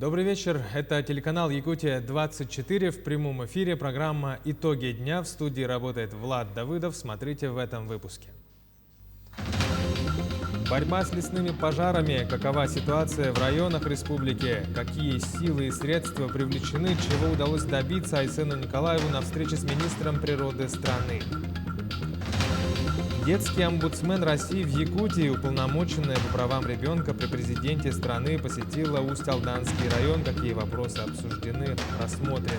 Добрый вечер. Это телеканал Якутия-24. В прямом эфире программа «Итоги дня». В студии работает Влад Давыдов. Смотрите в этом выпуске. Борьба с лесными пожарами. Какова ситуация в районах республики? Какие силы и средства привлечены? Чего удалось добиться Айсену Николаеву на встрече с министром природы страны? Детский омбудсмен России в Якутии, уполномоченная по правам ребенка при президенте страны, посетила Усть-Алданский район. Какие вопросы обсуждены, рассмотрены.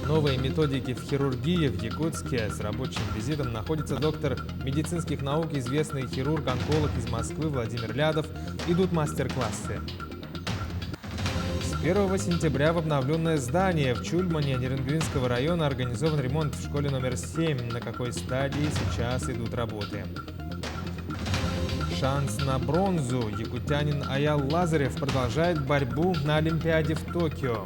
Новые методики в хирургии в Якутске. С рабочим визитом находится доктор медицинских наук, известный хирург-онколог из Москвы Владимир Лядов. Идут мастер-классы. С 1 сентября в обновленное здание в Чульмане Нерюнгринского района организован ремонт в школе номер 7. На какой стадии сейчас идут работы? Шанс на бронзу. Якутянин Аял Лазарев продолжает борьбу на Олимпиаде в Токио.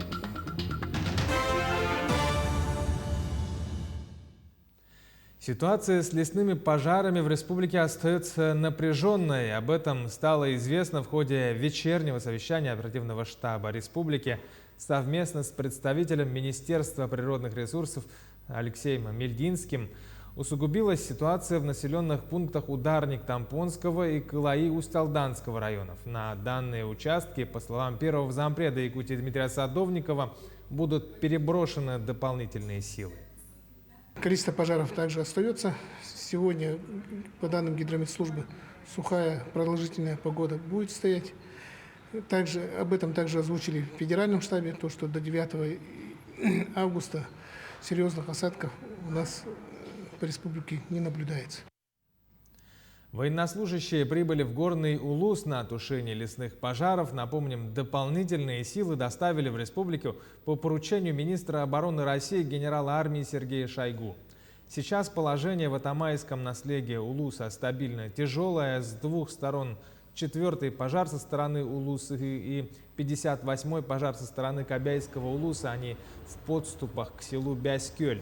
Ситуация с лесными пожарами в республике остается напряженной. Об этом стало известно в ходе вечернего совещания оперативного штаба республики совместно с представителем Министерства природных ресурсов Алексеем Мельдинским. Усугубилась ситуация в населенных пунктах Ударник Тампонского и Кылаи Усть-Алданского районов. На данные участки, по словам первого зампреда Якутии Дмитрия Садовникова, будут переброшены дополнительные силы. Количество пожаров также остается. Сегодня, по данным гидрометслужбы, сухая продолжительная погода будет стоять. Об этом также озвучили в федеральном штабе, то, что до 9 августа серьезных осадков у нас в республике не наблюдается. Военнослужащие прибыли в Горный Улус на тушение лесных пожаров. Напомним, дополнительные силы доставили в республику по поручению министра обороны России генерала армии Сергея Шойгу. Сейчас положение в Атамайском наследии Улуса стабильно тяжелое. С двух сторон 4-й пожар со стороны Улуса и 58-й пожар со стороны Кобяйского Улуса. Они в подступах к селу Бяскёль.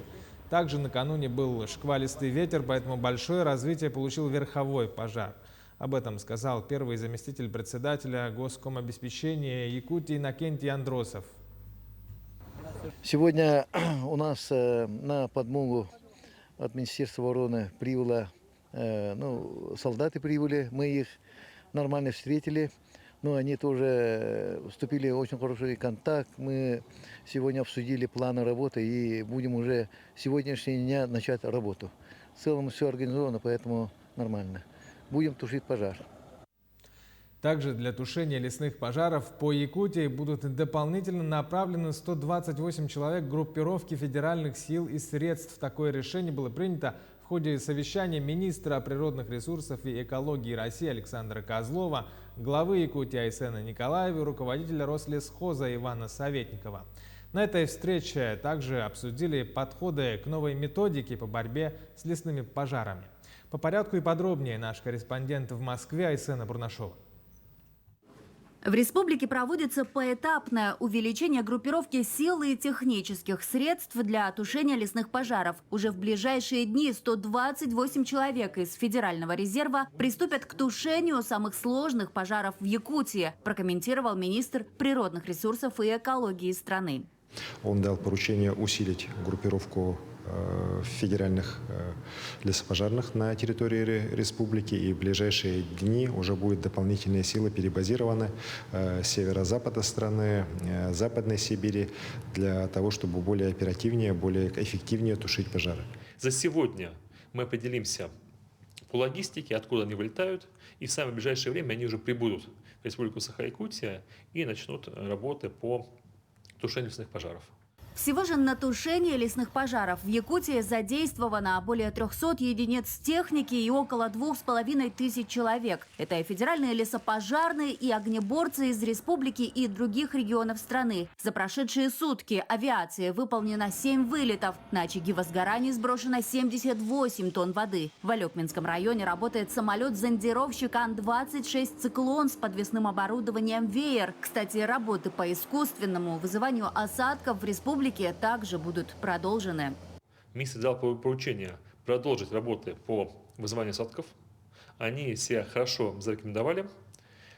Также накануне был шквалистый ветер, поэтому большое развитие получил верховой пожар. Об этом сказал первый заместитель председателя Госкомобеспечения Якутии Иннокентий Андросов. Сегодня у нас на подмогу от Министерства обороны прибыло, солдаты прибыли, мы их нормально встретили. Но они тоже вступили в очень хороший контакт. Мы сегодня обсудили планы работы и будем уже с сегодняшнего дня начать работу. В целом все организовано, поэтому нормально. Будем тушить пожар. Также для тушения лесных пожаров по Якутии будут дополнительно направлены 128 человек группировки федеральных сил и средств. Такое решение было принято в ходе совещания министра природных ресурсов и экологии России Александра Козлова, главы Якутии Айсена Николаева и руководителя Рослесхоза Ивана Советникова. На этой встрече также обсудили подходы к новой методике по борьбе с лесными пожарами. По порядку и подробнее наш корреспондент в Москве Айсена Бурнашова. В республике проводится поэтапное увеличение группировки сил и технических средств для тушения лесных пожаров. Уже в ближайшие дни 128 человек из Федерального резерва приступят к тушению самых сложных пожаров в Якутии, прокомментировал министр природных ресурсов и экологии страны. Он дал поручение усилить группировку федеральных лесопожарных на территории республики, и в ближайшие дни уже будут дополнительные силы перебазированы с северо-запада страны, Западной Сибири, для того, чтобы более оперативнее, более эффективнее тушить пожары. За сегодня мы определимся по логистике, откуда они вылетают, и в самое ближайшее время они уже прибудут в Республику Саха-Якутия и начнут работы по тушению лесных пожаров. Всего же на тушение лесных пожаров в Якутии задействовано более 300 единиц техники и около 2500 человек. Это и федеральные лесопожарные, и огнеборцы из республики и других регионов страны. За прошедшие сутки авиации выполнено 7 вылетов. На очаги возгораний сброшено 78 тонн воды. В Алекминском районе работает самолет-зондировщик Ан-26 «Циклон» с подвесным оборудованием «Веер». Кстати, работы по искусственному вызыванию осадков в республике также будут продолжены. Министр дал поручение продолжить работы по вызыванию осадков. Они себя хорошо зарекомендовали.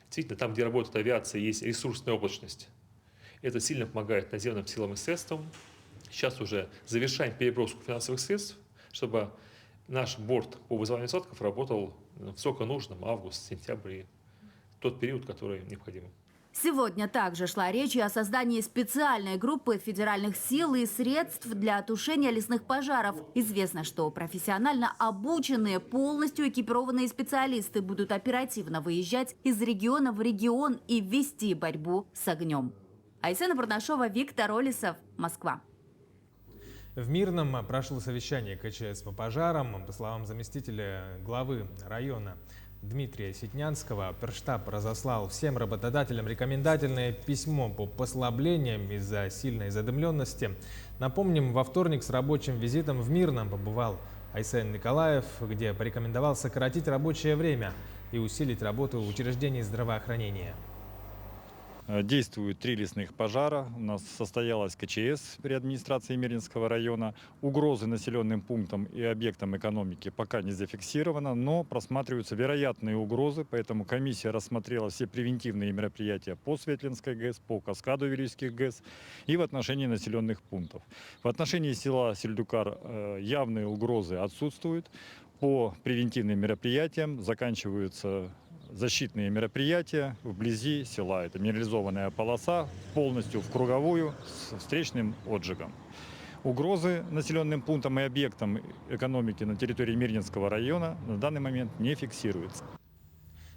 Действительно, там, где работает авиация, есть ресурсная облачность. Это сильно помогает наземным силам и средствам. Сейчас уже завершаем переброску финансовых средств, чтобы наш борт по вызыванию осадков работал в высоконужном август, сентябрь и тот период, который необходим. Сегодня также шла речь и о создании специальной группы федеральных сил и средств для тушения лесных пожаров. Известно, что профессионально обученные, полностью экипированные специалисты будут оперативно выезжать из региона в регион и вести борьбу с огнем. Айсена Барнашова, Виктор Олесов, Москва. В Мирном прошло совещание КЧС по пожарам. По словам заместителя главы района Дмитрия Ситнянского, оперштаб разослал всем работодателям рекомендательное письмо по послаблениям из-за сильной задымленности. Напомним, во вторник с рабочим визитом в Мирном побывал Айсен Николаев, где порекомендовал сократить рабочее время и усилить работу учреждений здравоохранения. Действуют 3 лесных пожара. У нас состоялась КЧС при администрации Мирнинского района. Угрозы населенным пунктам и объектам экономики пока не зафиксировано, но просматриваются вероятные угрозы, поэтому комиссия рассмотрела все превентивные мероприятия по Светлинской ГЭС, по Каскаду Велических ГЭС и в отношении населенных пунктов. В отношении села Сельдукар явные угрозы отсутствуют. По превентивным мероприятиям заканчиваются защитные мероприятия вблизи села. Это минерализованная полоса полностью в круговую с встречным отжигом. Угрозы населенным пунктам и объектам экономики на территории Мирнинского района на данный момент не фиксируются.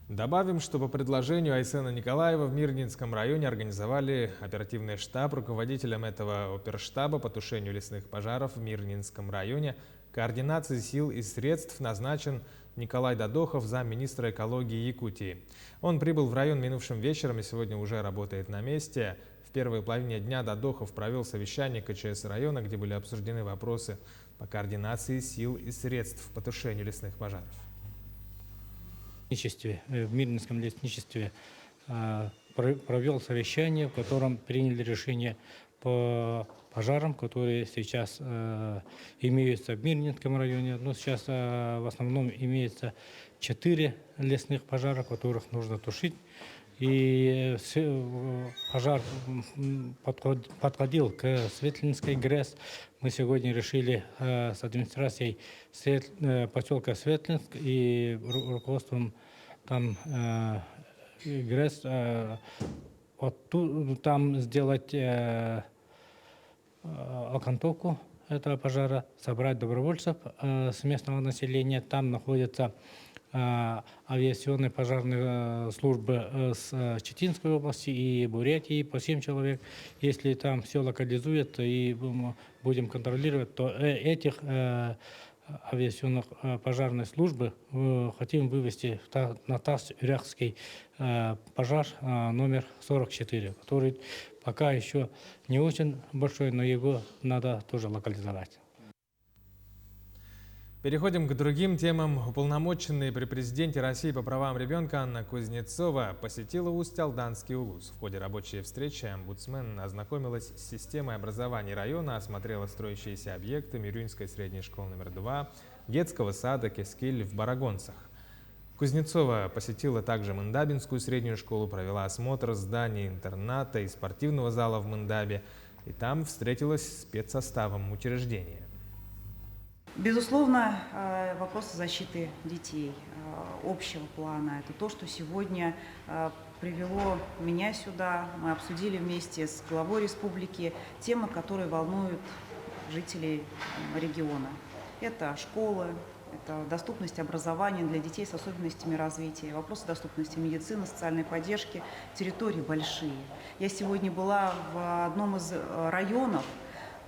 Добавим, что по предложению Айсена Николаева в Мирнинском районе организовали оперативный штаб. Руководителем этого оперштаба по тушению лесных пожаров в Мирнинском районе координации сил и средств назначен Николай Дадохов, замминистра экологии Якутии. Он прибыл в район минувшим вечером и сегодня уже работает на месте. В первой половине дня Дадохов провел совещание КЧС района, где были обсуждены вопросы по координации сил и средств по тушению лесных пожаров. В Мирнинском лесничестве провел совещание, в котором приняли решение по пожарам, которые сейчас имеются в Мирнинском районе. Но сейчас в основном имеется 4 лесных пожара, которых нужно тушить. И пожар подходил к Светлинской ГРЭС. Мы сегодня решили с администрацией поселка Светлинск и руководством там ГРЭС там сделать окантовку этого пожара, собрать добровольцев с местного населения. Там находятся авиационные пожарные службы с Читинской области и Бурятии по 7 человек. Если там все локализует и будем контролировать, то этих авиационных пожарной службы хотим вывести на Тас-Юрякский пожар номер 44, который пока еще не очень большой, но его надо тоже локализовать. Переходим к другим темам. Уполномоченная при президенте России по правам ребенка Анна Кузнецова посетила Усть-Алданский улус. В ходе рабочей встречи омбудсмен ознакомилась с системой образования района, осмотрела строящиеся объекты Мирюнской средней школы номер 2, детского сада Кескиль в Барагонцах. Кузнецова посетила также Мындабинскую среднюю школу, провела осмотр зданий интерната и спортивного зала в Мындабе, и там встретилась с спецсоставом учреждения. Безусловно, вопросы защиты детей общего плана – это то, что сегодня привело меня сюда. Мы обсудили вместе с главой республики темы, которые волнуют жителей региона. Это школы, это доступность образования для детей с особенностями развития, вопросы доступности медицины, социальной поддержки, территории большие. Я сегодня была в одном из районов.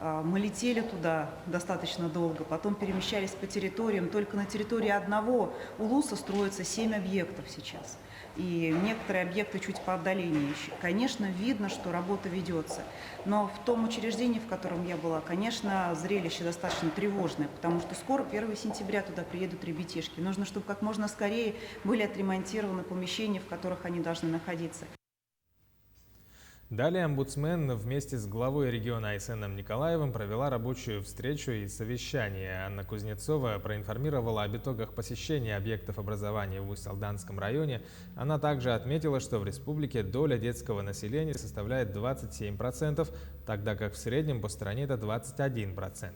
Мы летели туда достаточно долго, потом перемещались по территориям. Только на территории одного улуса строится 7 объектов сейчас. И некоторые объекты чуть по отдалению еще. Конечно, видно, что работа ведется. Но в том учреждении, в котором я была, конечно, зрелище достаточно тревожное, потому что скоро, 1 сентября, туда приедут ребятишки. Нужно, чтобы как можно скорее были отремонтированы помещения, в которых они должны находиться. Далее омбудсмен вместе с главой региона Айсеном Николаевым провела рабочую встречу и совещание. Анна Кузнецова проинформировала об итогах посещения объектов образования в Усть-Алданском районе. Она также отметила, что в республике доля детского населения составляет 27%, тогда как в среднем по стране это 21%.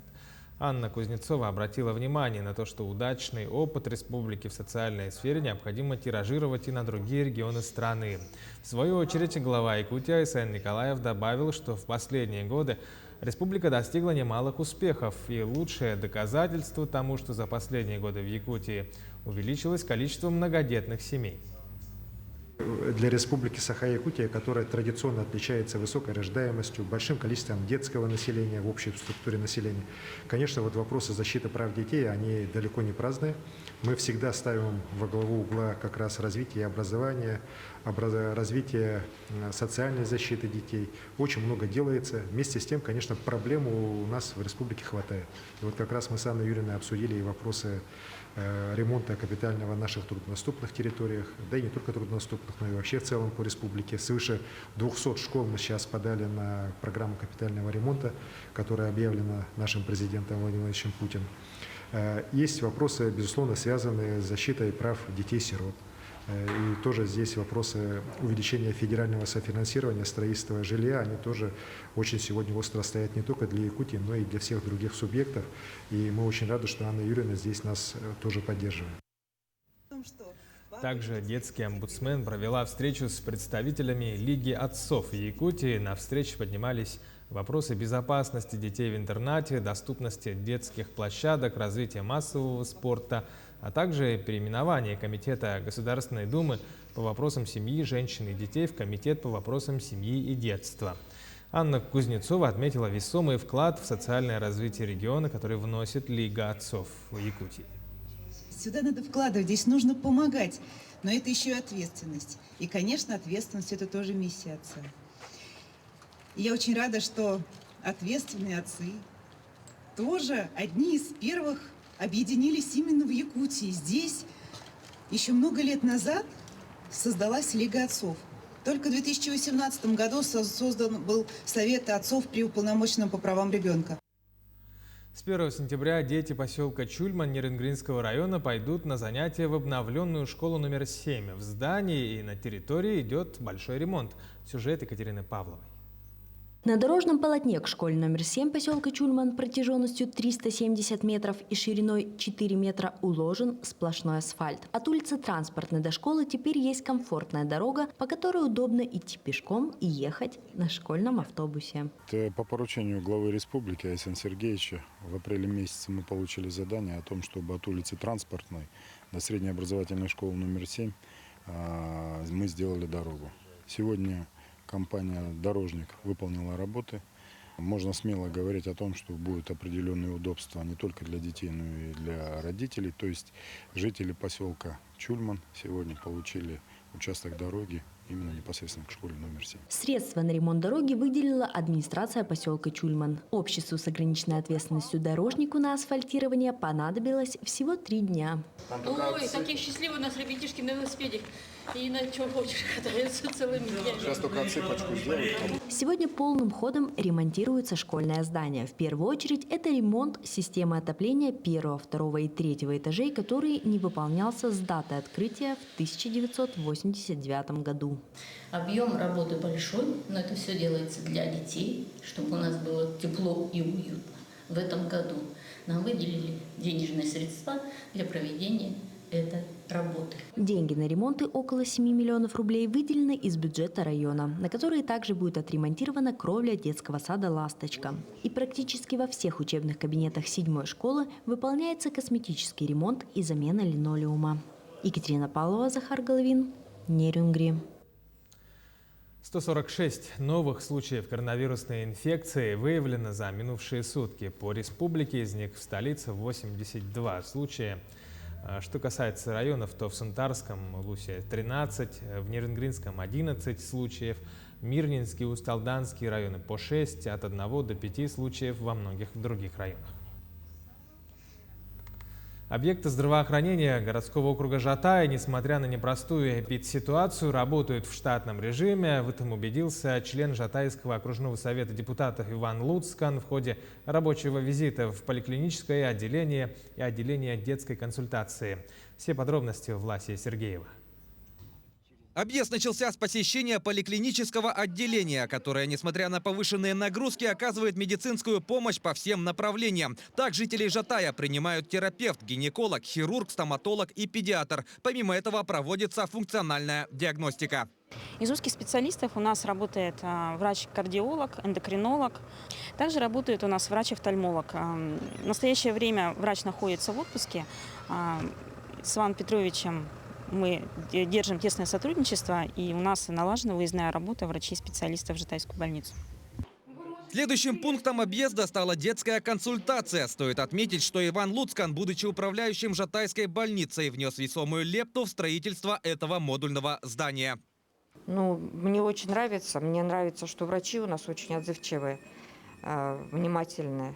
Анна Кузнецова обратила внимание на то, что удачный опыт республики в социальной сфере необходимо тиражировать и на другие регионы страны. В свою очередь, глава Якутии Айсен Николаев добавил, что в последние годы республика достигла немалых успехов, и лучшее доказательство тому, что за последние годы в Якутии увеличилось количество многодетных семей. Для республики Саха-Якутия, которая традиционно отличается высокой рождаемостью, большим количеством детского населения в общей структуре населения, конечно, вот вопросы защиты прав детей, они далеко не праздные. Мы всегда ставим во главу угла как раз развитие образования, развитие социальной защиты детей. Очень много делается. Вместе с тем, конечно, проблем у нас в республике хватает. И вот как раз мы с Анной Юрьевной обсудили и вопросы ремонта капитального в наших труднодоступных территориях, да и не только труднодоступных, но и вообще в целом по республике. Свыше 200 школ мы сейчас подали на программу капитального ремонта, которая объявлена нашим президентом Владимиром Владимировичем Путиным. Есть вопросы, безусловно, связанные с защитой прав детей-сирот. И тоже здесь вопросы увеличения федерального софинансирования, строительства жилья, они тоже очень сегодня остро стоят не только для Якутии, но и для всех других субъектов. И мы очень рады, что Анна Юрьевна здесь нас тоже поддерживает. Также детский омбудсмен провела встречу с представителями Лиги отцов Якутии. На встрече поднимались вопросы безопасности детей в интернате, доступности детских площадок, развития массового спорта, а также переименование Комитета Государственной Думы по вопросам семьи, женщин и детей в Комитет по вопросам семьи и детства. Анна Кузнецова отметила весомый вклад в социальное развитие региона, который вносит Лига отцов в Якутии. Сюда надо вкладывать, здесь нужно помогать, но это еще и ответственность. И, конечно, ответственность – это тоже миссия отца. И я очень рада, что ответственные отцы тоже одни из первых объединились именно в Якутии. Здесь еще много лет назад создалась Лига отцов. Только в 2018 году создан был Совет отцов при уполномоченном по правам ребенка. С 1 сентября дети поселка Чульман Нерюнгринского района пойдут на занятия в обновленную школу номер 7. В здании и на территории идет большой ремонт. Сюжет Екатерины Павловой. На дорожном полотне к школе номер 7 поселка Чульман протяженностью 370 метров и шириной 4 метра уложен сплошной асфальт. От улицы Транспортной до школы теперь есть комфортная дорога, по которой удобно идти пешком и ехать на школьном автобусе. По поручению главы республики Айсена Сергеевича в апреле месяце мы получили задание о том, чтобы от улицы Транспортной до средней образовательной школы номер 7 мы сделали дорогу. Сегодня компания «Дорожник» выполнила работы. Можно смело говорить о том, что будут определенные удобства не только для детей, но и для родителей. То есть жители поселка Чульман сегодня получили участок дороги именно непосредственно к школе номер 7. Средства на ремонт дороги выделила администрация поселка Чульман. Обществу с ограниченной ответственностью «Дорожнику» на асфальтирование понадобилось всего 3 дня. Ой, такие счастливые у нас ребятишки на велосипеде. И на чем хочешь катаются целыми днями. Сейчас только отсыпочку сделают. Сегодня полным ходом ремонтируется школьное здание. В первую очередь это ремонт системы отопления 1, 2 и 3 этажей, который не выполнялся с даты открытия в 1989 году. Объем работы большой, но это все делается для детей, чтобы у нас было тепло и уютно. В этом году нам выделили денежные средства для проведения этой работы. Деньги на ремонты около 7 миллионов рублей выделены из бюджета района, на которые также будет отремонтирована кровля детского сада «Ласточка». И практически во всех учебных кабинетах 7-й школы выполняется косметический ремонт и замена линолеума. Екатерина Павлова, Захар Головин, Нерюнгри. 146 новых случаев коронавирусной инфекции выявлено за минувшие сутки. По республике из них в столице 82 случая. Что касается районов, то в Сунтарском Лусе 13, в Нерюнгринском 11 случаев, Мирнинский и Усть-Алданский районы по 6, от 1 до 5 случаев во многих других районах. Объекты здравоохранения городского округа Жатая, несмотря на непростую эпидситуацию, работают в штатном режиме. В этом убедился член Жатайского окружного совета депутатов Иван Луцкан в ходе рабочего визита в поликлиническое отделение и отделение детской консультации. Все подробности у Власии Сергеева. Объезд начался с посещения поликлинического отделения, которое, несмотря на повышенные нагрузки, оказывает медицинскую помощь по всем направлениям. Так жителей Жатая принимают терапевт, гинеколог, хирург, стоматолог и педиатр. Помимо этого проводится функциональная диагностика. Из узких специалистов у нас работает врач-кардиолог, эндокринолог. Также работает у нас врач-офтальмолог. В настоящее время врач находится в отпуске. С Иваном Петровичем мы держим тесное сотрудничество, и у нас налажена выездная работа врачей-специалистов в Жатайскую больницу. Следующим пунктом объезда стала детская консультация. Стоит отметить, что Иван Луцкан, будучи управляющим Жатайской больницей, внес весомую лепту в строительство этого модульного здания. Мне очень нравится. Мне нравится, что врачи у нас очень отзывчивые, внимательные.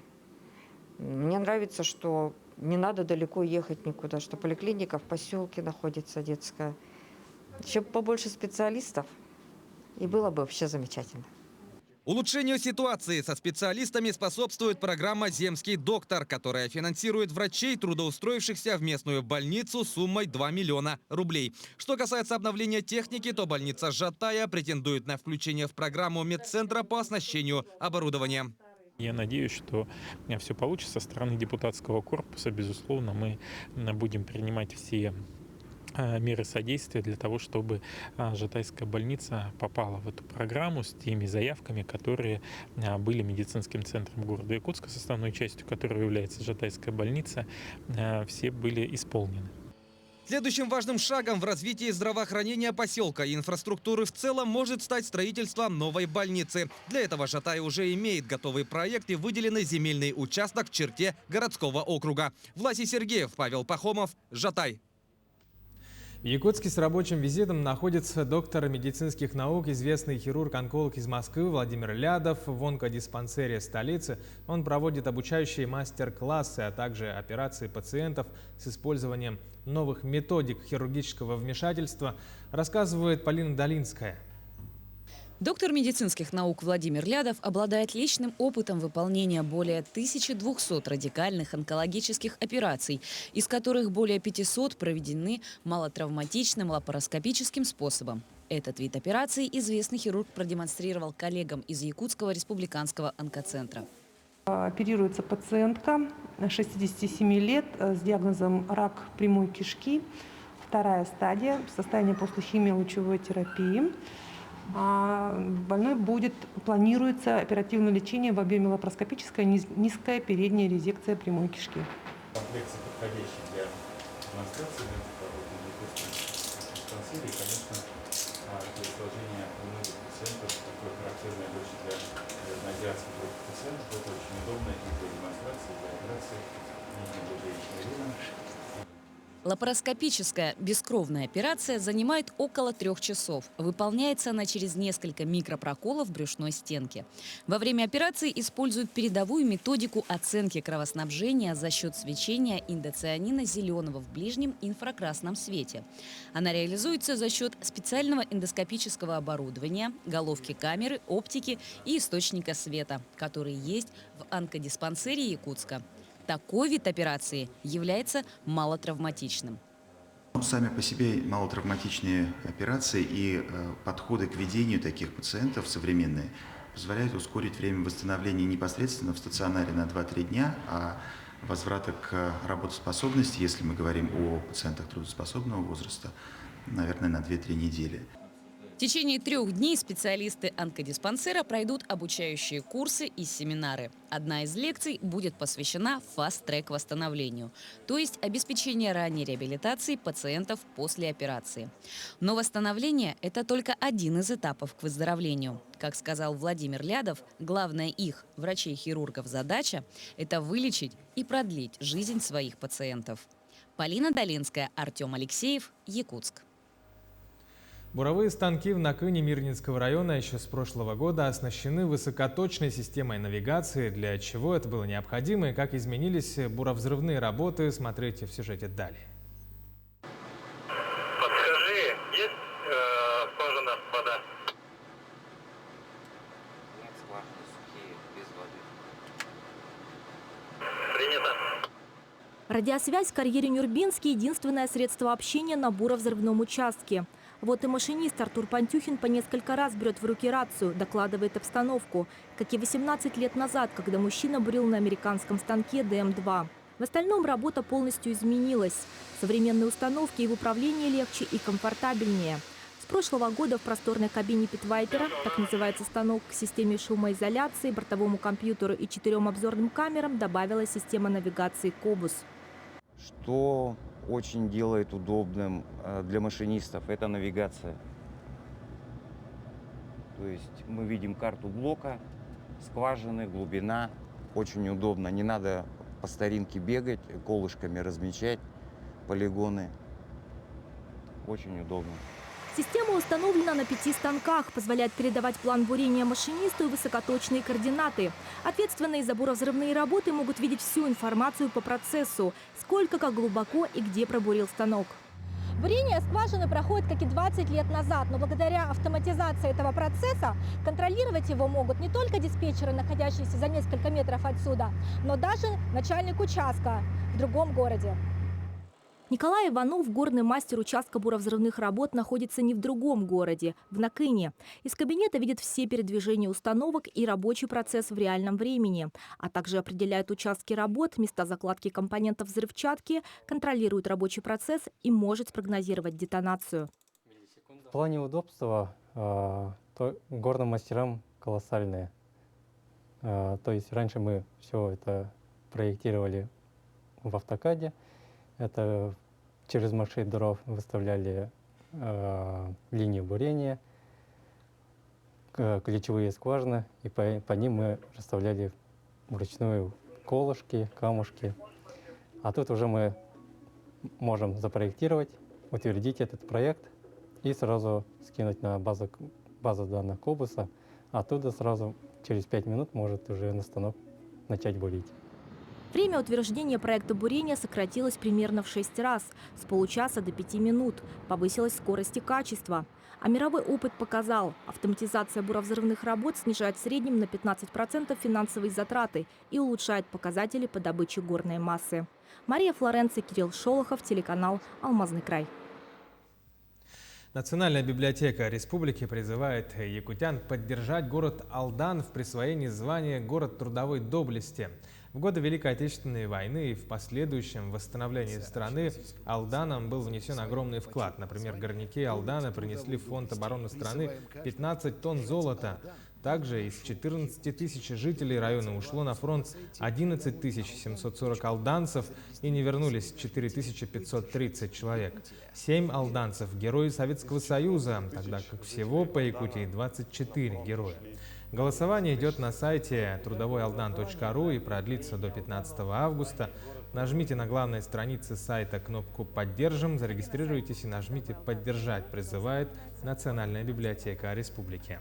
Мне нравится, что не надо далеко ехать никуда, что поликлиника в поселке находится детская. Еще побольше специалистов, и было бы вообще замечательно. Улучшению ситуации со специалистами способствует программа «Земский доктор», которая финансирует врачей, трудоустроившихся в местную больницу суммой 2 миллиона рублей. Что касается обновления техники, то больница Жатая претендует на включение в программу медцентра по оснащению оборудованием. Я надеюсь, что все получится со стороны депутатского корпуса. Безусловно, мы будем принимать все меры содействия для того, чтобы Жатайская больница попала в эту программу с теми заявками, которые были медицинским центром города Якутска, составной частью которого является Жатайская больница, все были исполнены. Следующим важным шагом в развитии здравоохранения поселка и инфраструктуры в целом может стать строительство новой больницы. Для этого Жатай уже имеет готовый проект и выделенный земельный участок в черте городского округа. Власий Сергеев, Павел Пахомов, Жатай. В Якутске с рабочим визитом находится доктор медицинских наук, известный хирург-онколог из Москвы Владимир Лядов. В онкодиспансере столицы он проводит обучающие мастер-классы, а также операции пациентов с использованием новых методик хирургического вмешательства, рассказывает Полина Долинская. Доктор медицинских наук Владимир Лядов обладает личным опытом выполнения более 1200 радикальных онкологических операций, из которых более 500 проведены малотравматичным лапароскопическим способом. Этот вид операции известный хирург продемонстрировал коллегам из Якутского республиканского онкоцентра. Оперируется пациентка 67 лет с диагнозом рак прямой кишки, 2-я стадия, состояние после химиолучевой терапии. Больной планируется оперативное лечение в объеме лапароскопическая низкая передняя резекция прямой кишки. Комплексы, подходящие для демонстрации диспансере, и, конечно, для изложения у многих пациентов, такое характерное больше для азиатских пациентов, это очень удобно и для демонстрации, для операции, и для лечения вена. Лапароскопическая бескровная операция занимает около 3 часов. Выполняется она через несколько микропроколов в брюшной стенке. Во время операции используют передовую методику оценки кровоснабжения за счет свечения индоцианина зеленого в ближнем инфракрасном свете. Она реализуется за счет специального эндоскопического оборудования, головки камеры, оптики и источника света, которые есть в онкодиспансере Якутска. Такой вид операции является малотравматичным. Сами по себе малотравматичные операции и подходы к ведению таких пациентов современные позволяют ускорить время восстановления непосредственно в стационаре на 2-3 дня, а возврата к работоспособности, если мы говорим о пациентах трудоспособного возраста, наверное, на 2-3 недели. В течение 3 дней специалисты онкодиспансера пройдут обучающие курсы и семинары. Одна из лекций будет посвящена фаст-трек восстановлению, то есть обеспечению ранней реабилитации пациентов после операции. Но восстановление – это только один из этапов к выздоровлению. Как сказал Владимир Лядов, главная их, врачей-хирургов, задача – это вылечить и продлить жизнь своих пациентов. Полина Долинская, Артем Алексеев, Якутск. Буровые станки в Накыне Мирнинского района еще с прошлого года оснащены высокоточной системой навигации. Для чего это было необходимо и как изменились буровзрывные работы, смотрите в сюжете далее. Подскажи, есть скважина вода? Нет, скважины сухие, без воды. Принято. Радиосвязь в карьере Нюрбинский – единственное средство общения на буровзрывном участке. Вот и машинист Артур Пантюхин по несколько раз берет в руки рацию, докладывает обстановку, как и 18 лет назад, когда мужчина бурил на американском станке ДМ-2. В остальном работа полностью изменилась. Современные установки и в управлении легче и комфортабельнее. С прошлого года в просторной кабине Питвайпера, так называется станок, к системе шумоизоляции, бортовому компьютеру и 4 обзорным камерам добавилась система навигации «Кобус». Что очень делает удобным для машинистов, это навигация. То есть мы видим карту блока, скважины, глубина. Очень удобно. Не надо по старинке бегать, колышками размечать полигоны. Очень удобно. Система установлена на 5 станках, позволяет передавать план бурения машинисту и высокоточные координаты. Ответственные за буровзрывные работы могут видеть всю информацию по процессу, сколько, как глубоко и где пробурил станок. Бурение скважины проходит, как и 20 лет назад, но благодаря автоматизации этого процесса контролировать его могут не только диспетчеры, находящиеся за несколько метров отсюда, но даже начальник участка в другом городе. Николай Иванов, горный мастер участка буровзрывных работ, находится не в другом городе, в Накыне. Из кабинета видит все передвижения установок и рабочий процесс в реальном времени, а также определяет участки работ, места закладки компонентов взрывчатки, контролирует рабочий процесс и может спрогнозировать детонацию. В плане удобства горным мастерам колоссальные. То есть раньше мы все это проектировали в автокаде. Это через маршрут дров выставляли линию бурения, ключевые скважины, и по ним мы расставляли вручную колышки, камушки. А тут уже мы можем запроектировать, утвердить этот проект и сразу скинуть на базу данных Кобуса. Оттуда сразу через 5 минут может уже на станок начать бурить. Время утверждения проекта бурения сократилось примерно в 6 раз, с получаса до 5 минут. Повысилась скорость и качество. А мировой опыт показал, автоматизация буровзрывных работ снижает в среднем на 15% финансовые затраты и улучшает показатели по добыче горной массы. Мария Флоренция, Кирилл Шолохов, телеканал «Алмазный край». Национальная библиотека республики призывает якутян поддержать город Алдан в присвоении звания «Город трудовой доблести». В годы Великой Отечественной войны и в последующем восстановлении страны Алданом был внесен огромный вклад. Например, горняки Алдана принесли в фонд обороны страны 15 тонн золота. Также из 14 тысяч жителей района ушло на фронт 11 740 алданцев и не вернулись 4530 человек. 7 алданцев – герои Советского Союза, тогда как всего по Якутии 24 героя. Голосование идет на сайте трудовойалдан.ру и продлится до 15 августа. Нажмите на главной странице сайта кнопку «Поддержим», зарегистрируйтесь и нажмите «Поддержать», призывает Национальная библиотека республики.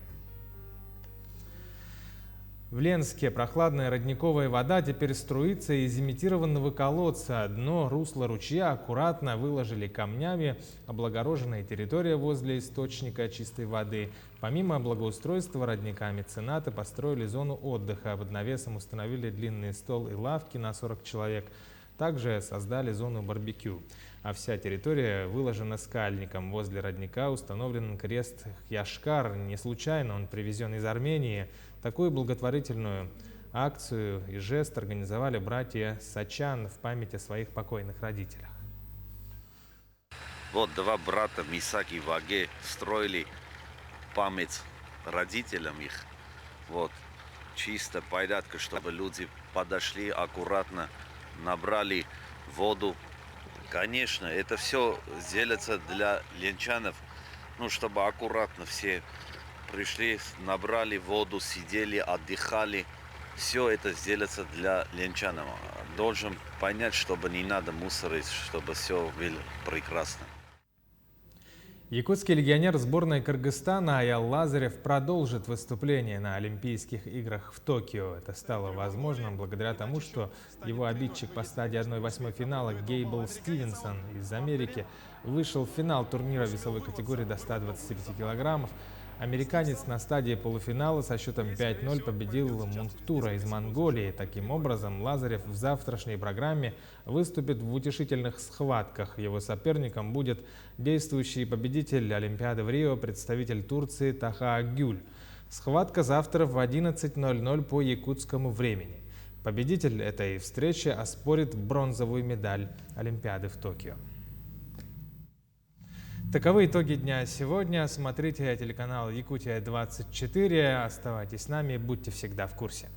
В Ленске прохладная родниковая вода теперь струится из имитированного колодца. Дно русла ручья аккуратно выложили камнями, облагороженная территория возле источника чистой воды. Помимо благоустройства родника, меценаты построили зону отдыха. Под навесом установили длинный стол и лавки на 40 человек. Также создали зону барбекю. А вся территория выложена скальником. Возле родника установлен крест Яшкар. Не случайно он привезен из Армении. Такую благотворительную акцию и жест организовали братья Сачан в память о своих покойных родителях. Вот два брата, Мисак и Ваге, строили память родителям их. Вот, чисто порядка, чтобы люди подошли аккуратно, набрали воду. Конечно, это все делается для ленчанов, чтобы аккуратно все пришли, набрали воду, сидели, отдыхали. Все это делается для ленчанов. Должен понять, чтобы не надо мусорить, чтобы все было прекрасно. Якутский легионер сборной Кыргызстана Аял Лазарев продолжит выступление на Олимпийских играх в Токио. Это стало возможным благодаря тому, что его обидчик по стадии 1/8 финала Гейбл Стивенсон из Америки вышел в финал турнира весовой категории до 125 килограммов. Американец на стадии полуфинала со счетом 5-0 победил Мунктура из Монголии. Таким образом, Лазарев в завтрашней программе выступит в утешительных схватках. Его соперником будет действующий победитель Олимпиады в Рио, представитель Турции Таха Гюль. Схватка завтра в 11:00 по якутскому времени. Победитель этой встречи оспорит бронзовую медаль Олимпиады в Токио. Таковы итоги дня сегодня. Смотрите телеканал Якутия 24. Оставайтесь с нами, будьте всегда в курсе.